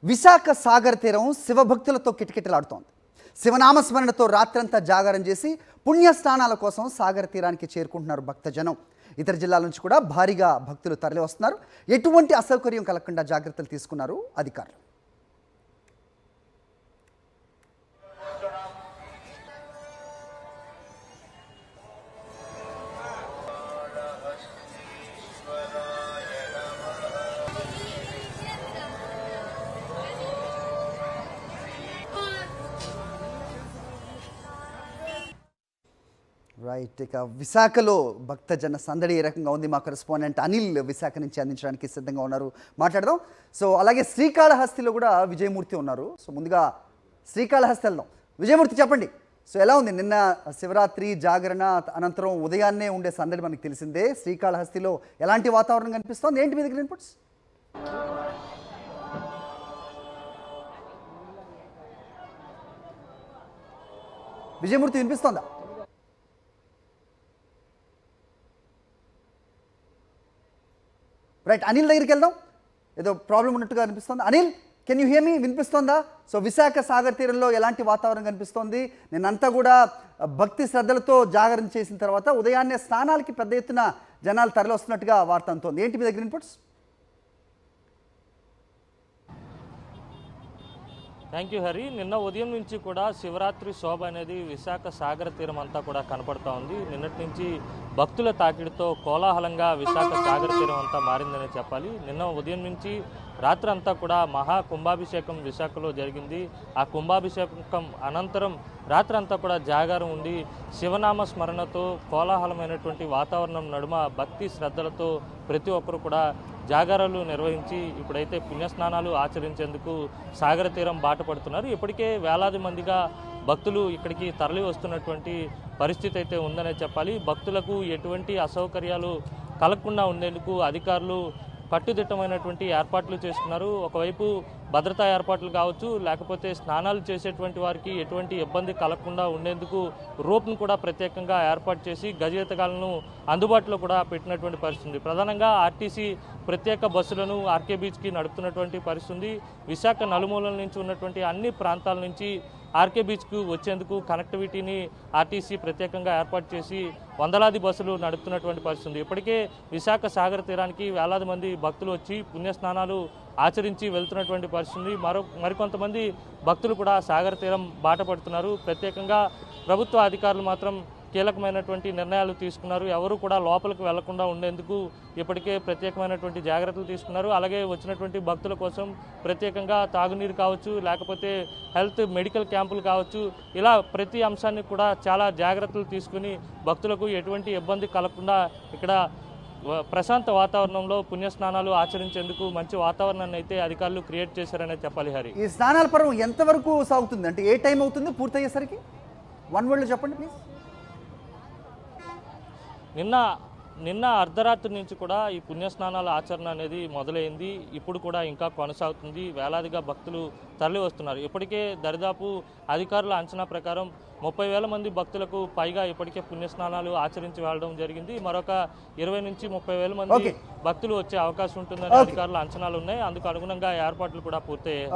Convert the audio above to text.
విశాఖ సాగర్ తీరం శివభక్తులతో కిటకిటలాడుతోంది. శివనామస్మరణతో రాత్రంతా జాగారం చేసి పుణ్యస్నానాల కోసం సాగర్ తీరానికి చేరుకుంటున్నారు భక్తజనం. ఇతర జిల్లాల నుంచి కూడా భారీగా భక్తులు తరలి వస్తున్నారు. ఎటువంటి అసౌకర్యం కలగకుండా జాగ్రత్తలు తీసుకున్నారు అధికారులు. రైట్, ఇక విశాఖలో భక్తజన సందడి ఏ రకంగా ఉంది? మా కరెస్పాండెంట్ అనిల్ విశాఖ నుంచి అందించడానికి సిద్ధంగా ఉన్నారు, మాట్లాడదాం. సో అలాగే శ్రీకాళహస్తిలో కూడా విజయమూర్తి ఉన్నారు. సో ముందుగా శ్రీకాళహస్తి వెళ్దాం. విజయమూర్తి చెప్పండి, సో ఎలా ఉంది? నిన్న శివరాత్రి జాగరణ అనంతరం ఉదయాన్నే ఉండే సందడి మనకు తెలిసిందే. శ్రీకాళహస్తిలో ఎలాంటి వాతావరణం కనిపిస్తోంది? ఏంటి మీ దగ్గర ఇన్పుట్స్? విజయమూర్తి వినిపిస్తోందా? రైట్, అనిల్ దగ్గరికి వెళ్దాం. ఏదో ప్రాబ్లం ఉన్నట్టుగా అనిపిస్తుంది. Anil, can you hear me? వినిపిస్తోందా? సో విశాఖ సాగర్ తీరంలో ఎలాంటి వాతావరణం కనిపిస్తోంది? నిన్నంతా కూడా భక్తి శ్రద్ధలతో జాగరణ చేసిన తర్వాత ఉదయాన్నే స్నానాలకి పెద్ద ఎత్తున జనాలు తరలి వస్తున్నట్టుగా వార్త అందుతోంది. ఏంటి మీ దగ్గర ఇన్పుట్స్? Thank you Hari. నిన్న ఉదయం నుంచి కూడా శివరాత్రి శోభ అనేది విశాఖ సాగర తీరం అంతా కూడా కనపడుతూ ఉంది. నిన్నటి నుంచి భక్తుల తాకిడితో కోలాహలంగా విశాఖ సాగర తీరం అంతా మారిందనే చెప్పాలి. నిన్న ఉదయం నుంచి రాత్రి అంతా కూడా మహా కుంభాభిషేకం విశాఖలో జరిగింది. ఆ కుంభాభిషేకం అనంతరం రాత్రి అంతా కూడా జాగారం ఉండి శివనామ స్మరణతో కోలాహలమైనటువంటి వాతావరణం నడుమ భక్తి శ్రద్ధలతో ప్రతి ఒక్కరు కూడా జాగారాలు నిర్వహించి ఇప్పుడైతే పుణ్యస్నానాలు ఆచరించేందుకు సాగర తీరం బాట పడుతున్నారు. ఇప్పటికే వేలాది మందిగా భక్తులు ఇక్కడికి తరలి వస్తున్నటువంటి పరిస్థితి అయితే ఉందనే చెప్పాలి. భక్తులకు ఎటువంటి అసౌకర్యాలు కలగకుండా ఉండేందుకు అధికారులు కట్టుదిట్టమైనటువంటి ఏర్పాట్లు చేస్తున్నారు. ఒకవైపు భద్రతా ఏర్పాట్లు కావచ్చు, లేకపోతే స్నానాలు చేసేటువంటి వారికి ఎటువంటి ఇబ్బంది కలగకుండా ఉండేందుకు రోప్ను కూడా ప్రత్యేకంగా ఏర్పాటు చేసి గజేతగాలను అందుబాటులో కూడా పెట్టినటువంటి పరిస్థితి. ప్రధానంగా ఆర్టీసీ ప్రత్యేక బస్సులను ఆర్కే బీచ్కి నడుపుతున్నటువంటి పరిస్థితి. విశాఖ నలుమూలల నుంచి ఉన్నటువంటి అన్ని ప్రాంతాల నుంచి ఆర్కే బీచ్కు వచ్చేందుకు కనెక్టివిటీని ఆర్టీసీ ప్రత్యేకంగా ఏర్పాటు చేసి వందలాది బస్సులు నడుపుతున్నటువంటి పరిస్థితి. ఇప్పటికే విశాఖ సాగర తీరానికి వేలాది మంది భక్తులు వచ్చి పుణ్యస్నానాలు ఆచరించి వెళ్తున్నటువంటి పరిస్థితి. మరికొంతమంది భక్తులు కూడా సాగర తీరం బాట పడుతున్నారు. ప్రత్యేకంగా ప్రభుత్వ అధికారులు మాత్రం కీలకమైనటువంటి నిర్ణయాలు తీసుకున్నారు. ఎవరు కూడా లోపలికి వెళ్లకుండా ఉండేందుకు ఇప్పటికే ప్రత్యేకమైనటువంటి జాగ్రత్తలు తీసుకున్నారు. అలాగే వచ్చినటువంటి భక్తుల కోసం ప్రత్యేకంగా తాగునీరు కావచ్చు, లేకపోతే హెల్త్ మెడికల్ క్యాంపులు కావచ్చు, ఇలా ప్రతి అంశాన్ని కూడా చాలా జాగ్రత్తలు తీసుకుని భక్తులకు ఎటువంటి ఇబ్బంది కలగకుండా ఇక్కడ ప్రశాంత వాతావరణంలో పుణ్యస్నానాలు ఆచరించేందుకు మంచి వాతావరణాన్ని అయితే అధికారులు క్రియేట్ చేశారనే చెప్పాలి. హరి, ఈ స్నానాల పర్వం ఎంతవరకు సాగుతుంది? అంటే ఏ టైం అవుతుంది పూర్తయ్యేసరికి? వన్ వర్డ్లో చెప్పండి ప్లీజ్. నిన్న అర్ధరాత్రి నుంచి కూడా ఈ పుణ్యస్నానాల ఆచరణ అనేది మొదలైంది. ఇప్పుడు కూడా ఇంకా కొనసాగుతుంది. వేలాదిగా భక్తులు తరలి వస్తున్నారు. ఇప్పటికే దరిదాపు అధికారుల అంచనా ప్రకారం 30,000 మంది భక్తులకు పైగా ఇప్పటికే పుణ్యస్నానాలు ఆచరించి వెళ్ళడం జరిగింది. మరొక 20 నుంచి 30,000 మంది భక్తులు వచ్చే అవకాశం ఉంటుందని అధికారుల అంచనాలు ఉన్నాయి. అందుకు అనుగుణంగా ఏర్పాట్లు కూడా పూర్తయ్యాయి.